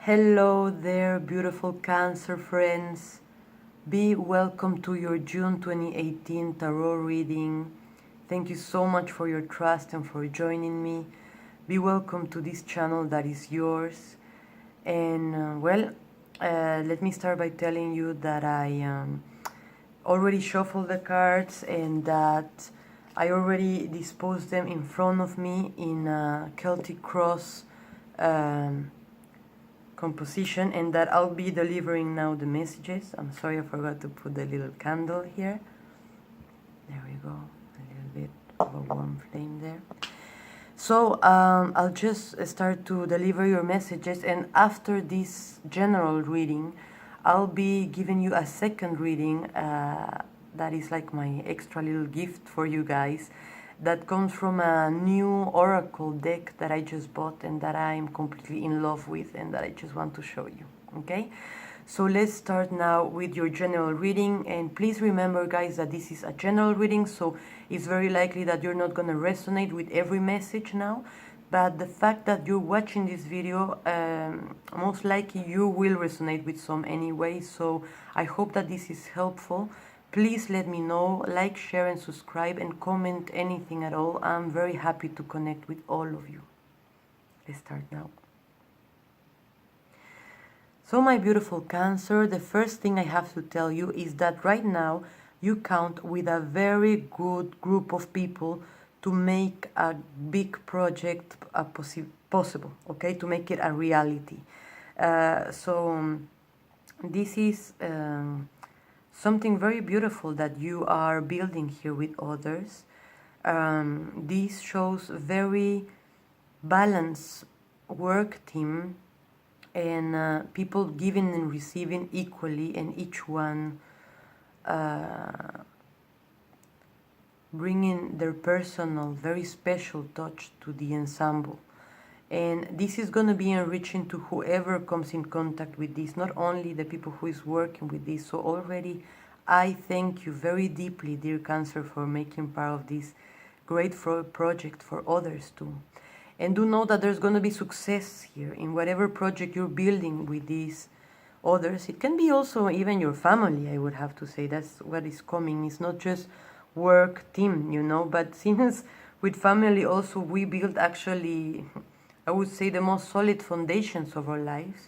Hello there, beautiful Cancer friends. Be welcome to your June 2018 tarot reading. Thank you so much for your trust and for joining me. Be welcome to this channel that is yours. And let me start by telling you that I already shuffled the cards and that I already disposed them in front of me in a Celtic cross composition, and that I'll be delivering now the messages. I'm sorry I forgot to put the little candle here. There we go, a little bit of a warm flame there. So I'll just start to deliver your messages, and after this general reading I'll be giving you a second reading that is like my extra little gift for you guys, that comes from a new oracle deck that I just bought and that I'm completely in love with and that I just want to show you. Okay, so let's start now with your general reading. And please remember, guys, that this is a general reading, so it's very likely that you're not going to resonate with every message now, but the fact that you're watching this video, most likely you will resonate with some anyway. So I hope that this is helpful. Please let me know, like, share and subscribe, and comment anything at all. I'm very happy to connect with all of you. Let's start now. So my beautiful Cancer, the first thing I have to tell you is that right now you count with a very good group of people to make a big project possible, okay, to make it a reality. This is something very beautiful that you are building here with others. This shows very balanced work team, and people giving and receiving equally, and each one bringing their personal, very special touch to the ensemble. And this is going to be enriching to whoever comes in contact with this, not only the people who is working with this. So already I thank you very deeply, dear Cancer, for making part of this great project for others too. And do know that there's going to be success here in whatever project you're building with these others. It can be also even your family, I would have to say. That's what is coming. It's not just work team, you know, but since with family also we build, actually, I would say, the most solid foundations of our lives.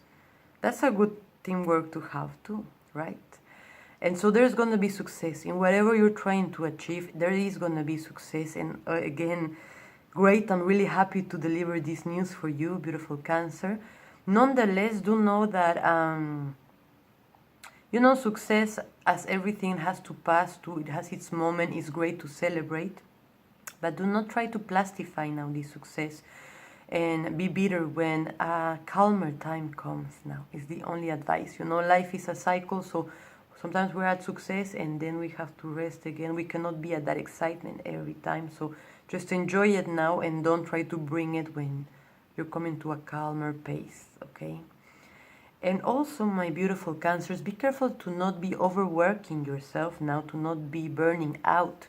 That's a good teamwork to have too, right? And so there's going to be success in whatever you're trying to achieve. There is going to be success. And again, great, I'm really happy to deliver this news for you, beautiful Cancer. Nonetheless, do know that you know, success, as everything, has to pass too. It has its moment. It's great to celebrate, but do not try to plastify now this success and be bitter when a calmer time comes. Now is the only advice. You know, life is a cycle, so sometimes we're at success and then we have to rest again. We cannot be at that excitement every time, so just enjoy it now and don't try to bring it when you're coming to a calmer pace, okay? And also, my beautiful Cancers, be careful to not be overworking yourself now, to not be burning out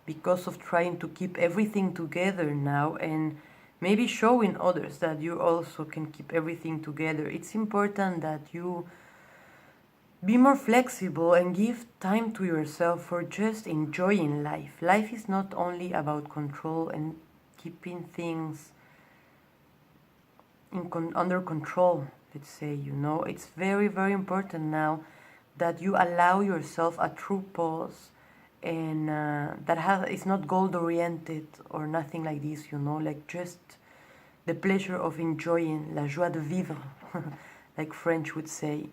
because of trying to keep everything together now, and maybe showing others that you also can keep everything together. It's important that you be more flexible and give time to yourself for just enjoying life. Life is not only about control and keeping things under control, let's say, you know. It's very, very important now that you allow yourself a true pause, and it's not goal-oriented or nothing like this, you know, like just the pleasure of enjoying, la joie de vivre, like French would say.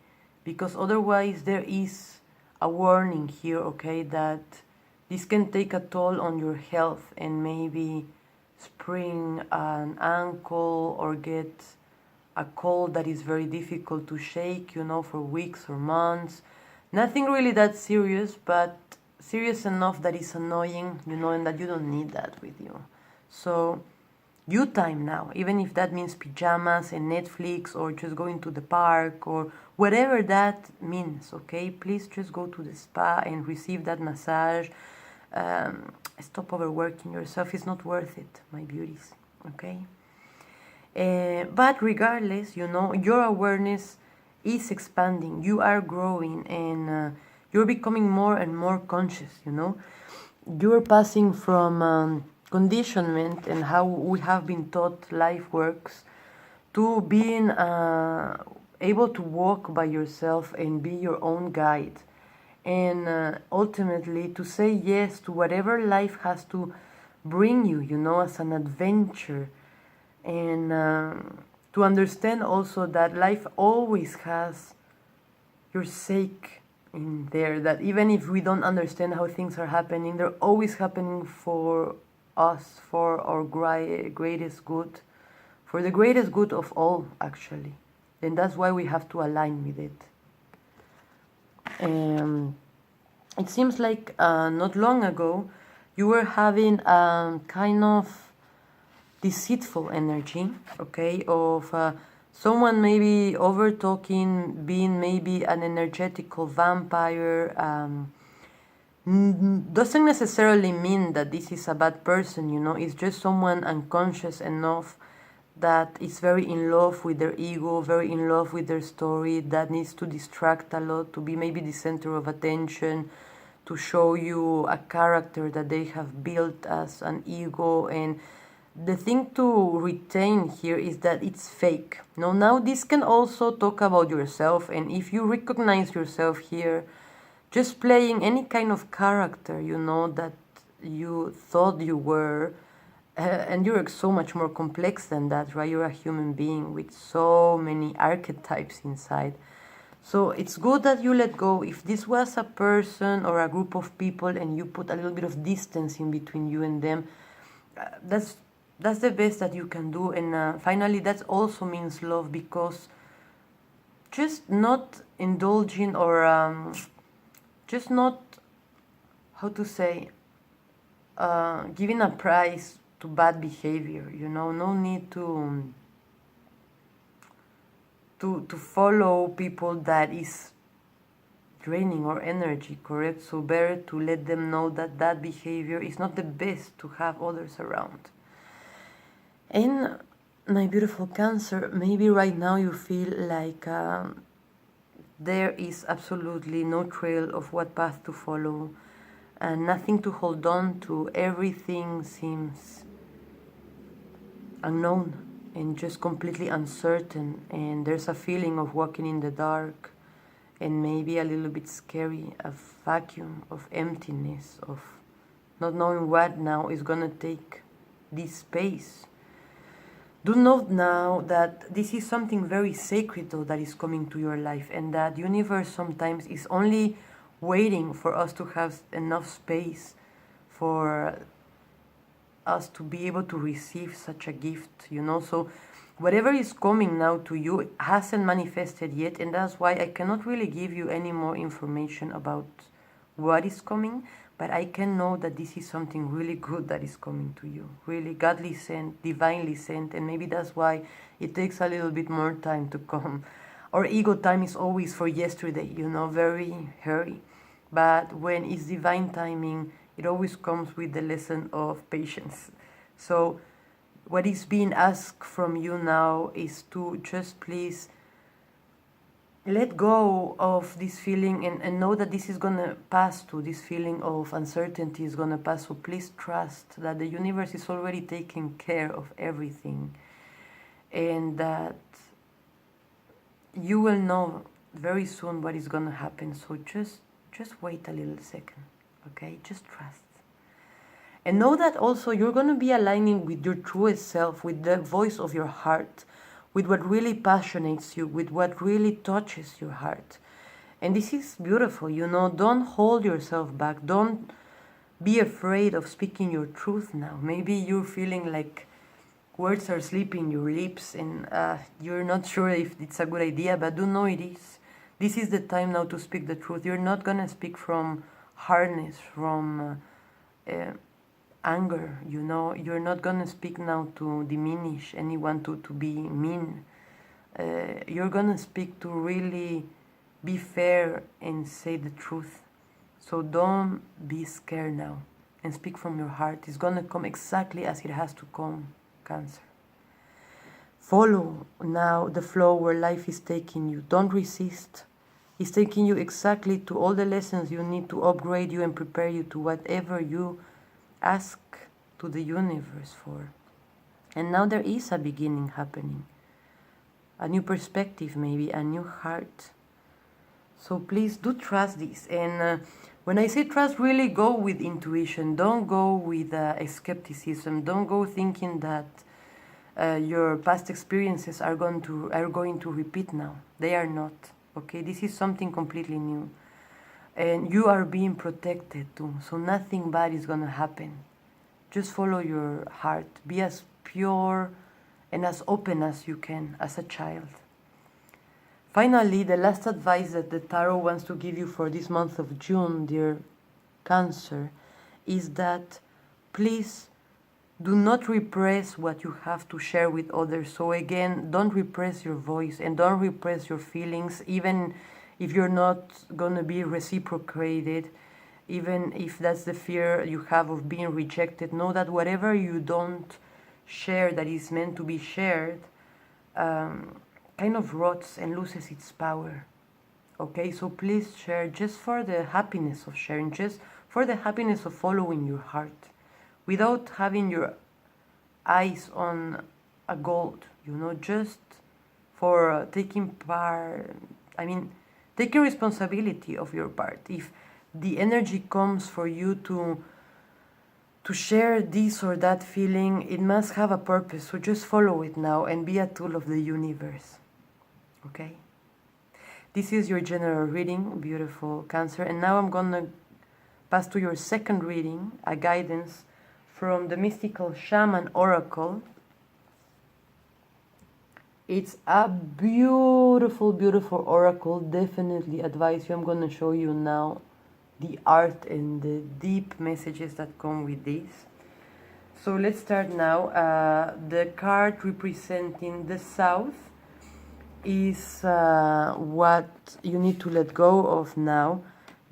Because otherwise there is a warning here, okay, that this can take a toll on your health and maybe sprain an ankle or get a cold that is very difficult to shake, you know, for weeks or months. Nothing really that serious, but serious enough that is annoying, you know, and that you don't need that with you. So you time now, even if that means pajamas and Netflix or just going to the park or whatever that means, okay? Please just go to the spa and receive that massage. Stop overworking yourself. It's not worth it, my beauties, okay? But regardless, you know, your awareness is expanding, you are growing, and you're becoming more and more conscious, you know. You're passing from conditionment and how we have been taught life works to being able to walk by yourself and be your own guide, and ultimately to say yes to whatever life has to bring you, you know, as an adventure, and to understand also that life always has your sake in there, that even if we don't understand how things are happening, they're always happening for us, for our greatest good, for the greatest good of all, actually. And that's why we have to align with it. It seems like not long ago you were having kind of deceitful energy, okay, of someone maybe over talking, being maybe an energetical vampire. Doesn't necessarily mean that this is a bad person, you know. It's just someone unconscious enough that is very in love with their ego, very in love with their story, that needs to distract a lot, to be maybe the center of attention, to show you a character that they have built as an ego. And the thing to retain here is that it's fake. Now this can also talk about yourself, and if you recognize yourself here just playing any kind of character, you know, that you thought you were, and you're so much more complex than that, right? You're a human being with so many archetypes inside. So it's good that you let go. If this was a person or a group of people and you put a little bit of distance in between you and them, that's the best that you can do. And finally, that also means love, because just not indulging or just not, how to say, giving a price to bad behavior, you know. No need to follow people that is draining our energy, correct? So better to let them know that that behavior is not the best to have others around. And my beautiful Cancer, maybe right now you feel like there is absolutely no trail of what path to follow, and nothing to hold on to. Everything seems unknown and just completely uncertain, and there's a feeling of walking in the dark and maybe a little bit scary, a vacuum of emptiness, of not knowing what now is gonna take this space. Do note now that this is something very sacred though that is coming to your life, and that universe sometimes is only waiting for us to have enough space for us to be able to receive such a gift, you know. So whatever is coming now to you hasn't manifested yet, and that's why I cannot really give you any more information about what is coming, but I can know that this is something really good that is coming to you, really godly sent, divinely sent, and maybe that's why it takes a little bit more time to come. Our ego time is always for yesterday, you know, very hurry. But when it's divine timing, it always comes with the lesson of patience. So what is being asked from you now is to just please let go of this feeling, and know that this is gonna pass too. This feeling of uncertainty is gonna pass. So please trust that the universe is already taking care of everything, and that you will know very soon what is gonna happen. So just wait a little second, okay? Just trust. And know that also you're going to be aligning with your truest self, with the voice of your heart, with what really passionates you, with what really touches your heart. And this is beautiful, you know. Don't hold yourself back. Don't be afraid of speaking your truth now. Maybe you're feeling like words are slipping your lips, and you're not sure if it's a good idea, but do know it is. This is the time now to speak the truth. You're not going to speak from hardness, from anger, you know. You're not going to speak now to diminish anyone, to be mean. You're going to speak to really be fair and say the truth. So don't be scared now, and speak from your heart. It's going to come exactly as it has to come, Cancer. Follow now the flow where life is taking you. Don't resist. It's taking you exactly to all the lessons you need to upgrade you and prepare you to whatever you ask to the universe for. And now there is a beginning happening. A new perspective, maybe, a new heart. So please do trust this. And when I say trust, really go with intuition. Don't go with skepticism. Don't go thinking that your past experiences are going to repeat now. They are not. Okay, this is something completely new, and you are being protected too. So nothing bad is gonna happen. Just follow your heart. Be as pure and as open as you can as a child. Finally, the last advice that the Tarot wants to give you for this month of June, dear Cancer, is that please do not repress what you have to share with others. So again, don't repress your voice and don't repress your feelings, even if you're not going to be reciprocated, even if that's the fear you have of being rejected. Know that whatever you don't share that is meant to be shared kind of rots and loses its power. Okay, so please share just for the happiness of sharing, just for the happiness of following your heart, without having your eyes on a gold, just for taking part, taking responsibility of your part. If the energy comes for you to share this or that feeling, it must have a purpose, so just follow it now and be a tool of the universe, okay? This is your general reading, beautiful Cancer, and now I'm gonna pass to your second reading, a guidance from the Mystical Shaman Oracle. It's a beautiful, beautiful oracle. Definitely advise you. I'm going to show you now the art and the deep messages that come with this. So let's start now. The card representing the South is what you need to let go of now.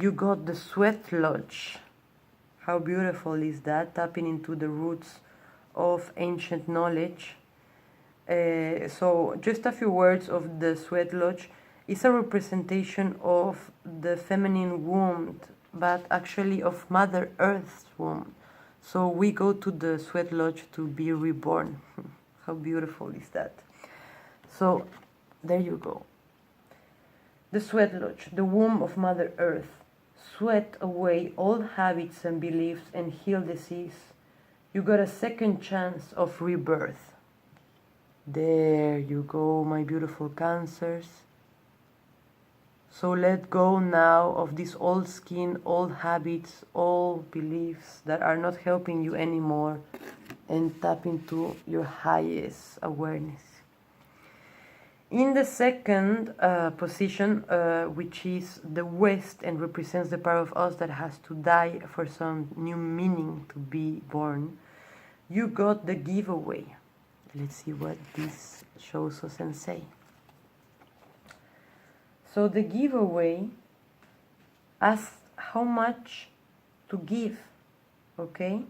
You got the Sweat Lodge. How beautiful is that? Tapping into the roots of ancient knowledge. So just a few words of the Sweat Lodge. It's a representation of the feminine womb, but actually of Mother Earth's womb. So we go to the Sweat Lodge to be reborn. How beautiful is that? So there you go. The Sweat Lodge, the womb of Mother Earth. Sweat away old habits and beliefs and heal disease. You got a second chance of rebirth. There you go, my beautiful Cancers. So let go now of this old skin, old habits, old beliefs that are not helping you anymore, and tap into your highest awareness. In the second position, which is the West and represents the part of us that has to die for some new meaning to be born, you got the giveaway. Let's see what this shows us and say. So the giveaway asks how much to give, okay?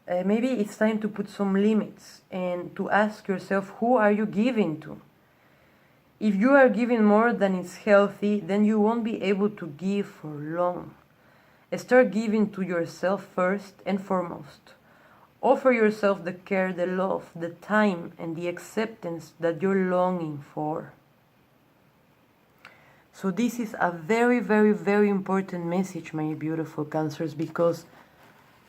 Maybe it's time to put some limits and to ask yourself, who are you giving to? If you are giving more than is healthy, then you won't be able to give for long. Start giving to yourself first and foremost. Offer yourself the care, the love, the time, and the acceptance that you're longing for. So this is a very, very, very important message, my beautiful Cancers, because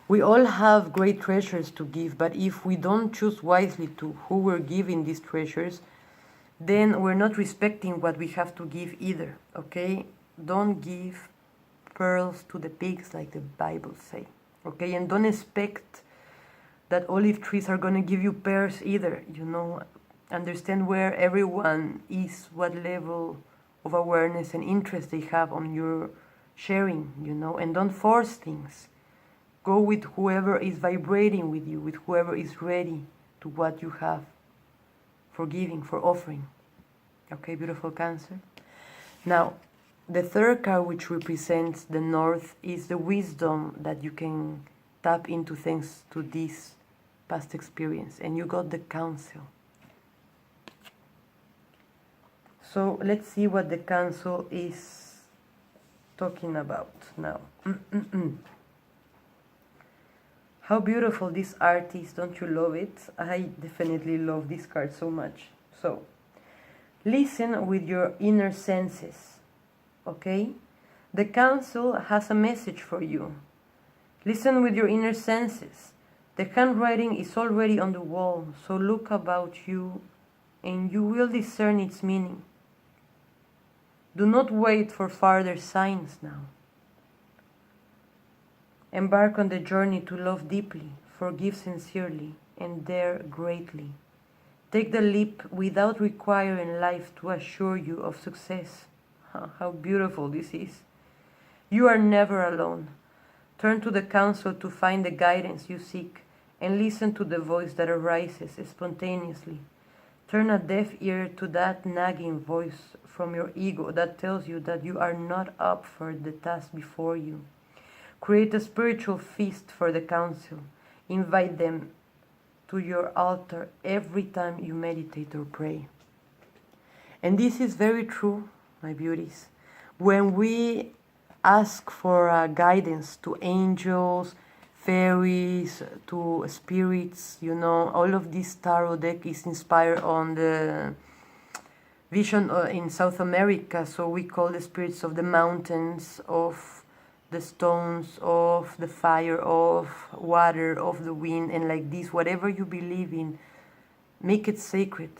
we all have great treasures to give, but if we don't choose wisely to who we're giving these treasures, then we're not respecting what we have to give either, okay? Don't give pearls to the pigs, like the Bible say, okay? And don't expect that olive trees are going to give you pears either, Understand where everyone is, what level of awareness and interest they have on your sharing, and don't force things. Go with whoever is vibrating with you, with whoever is ready to what you have for giving, for offering. Okay, beautiful Cancer? Now, the third card, which represents the North, is the wisdom that you can tap into thanks to this past experience. And you got the Council. So let's see what the council is talking about now. How beautiful this art is, don't you love it? I definitely love this card so much. So, listen with your inner senses, okay? The council has a message for you. Listen with your inner senses. The handwriting is already on the wall, so look about you and you will discern its meaning. Do not wait for further signs now. Embark on the journey to love deeply, forgive sincerely, and dare greatly. Take the leap without requiring life to assure you of success. How beautiful this is. You are never alone. Turn to the council to find the guidance you seek, and listen to the voice that arises spontaneously. Turn a deaf ear to that nagging voice from your ego that tells you that you are not up for the task before you. Create a spiritual feast for the council. Invite them to your altar every time you meditate or pray. And this is very true, my beauties. When we ask for guidance to angels, fairies, to spirits, you know, all of this tarot deck is inspired on the vision in South America. So we call the spirits of the mountains, of the stones, of the fire, of water, of the wind, and like this, whatever you believe in, make it sacred.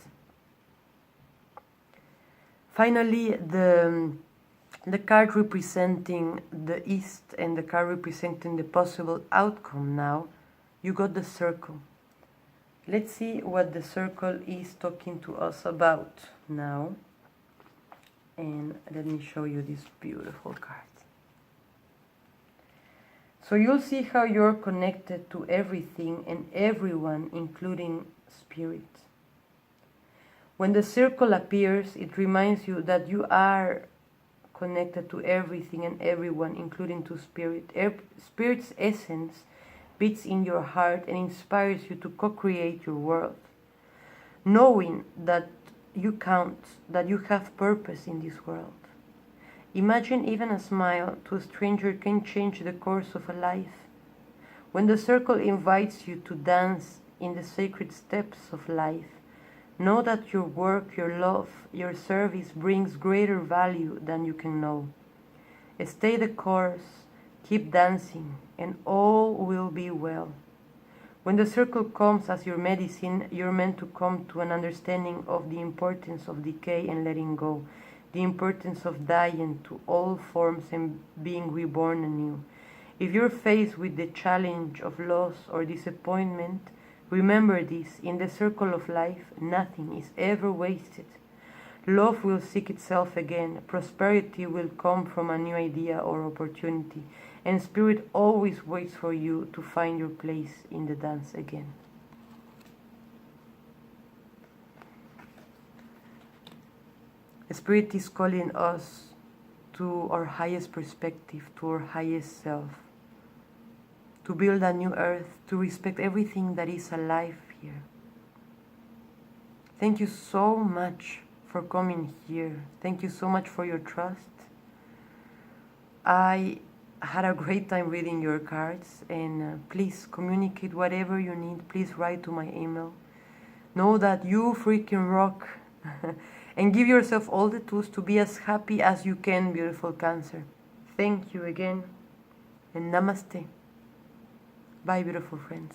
Finally, the card representing the East and the card representing the possible outcome now, you got the circle. Let's see what the circle is talking to us about now. And let me show you this beautiful card. So you'll see how you're connected to everything and everyone, including spirit. When the circle appears, it reminds you that you are connected to everything and everyone, including to spirit. Spirit's essence beats in your heart and inspires you to co-create your world. Knowing that you count, that you have purpose in this world. Imagine even a smile to a stranger can change the course of a life. When the circle invites you to dance in the sacred steps of life, know that your work, your love, your service brings greater value than you can know. Stay the course, keep dancing, and all will be well. When the circle comes as your medicine, you're meant to come to an understanding of the importance of decay and letting go, the importance of dying to all forms and being reborn anew. If you're faced with the challenge of loss or disappointment, remember this: in the circle of life, nothing is ever wasted. Love will seek itself again, prosperity will come from a new idea or opportunity, and spirit always waits for you to find your place in the dance again. Spirit is calling us to our highest perspective, to our highest self, to build a new earth, to respect everything that is alive here. Thank you so much for coming here. Thank you so much for your trust. I had a great time reading your cards, and please communicate whatever you need. Please write to my email. Know that you freaking rock. And give yourself all the tools to be as happy as you can, beautiful Cancer. Thank you again, and namaste. Bye, beautiful friends.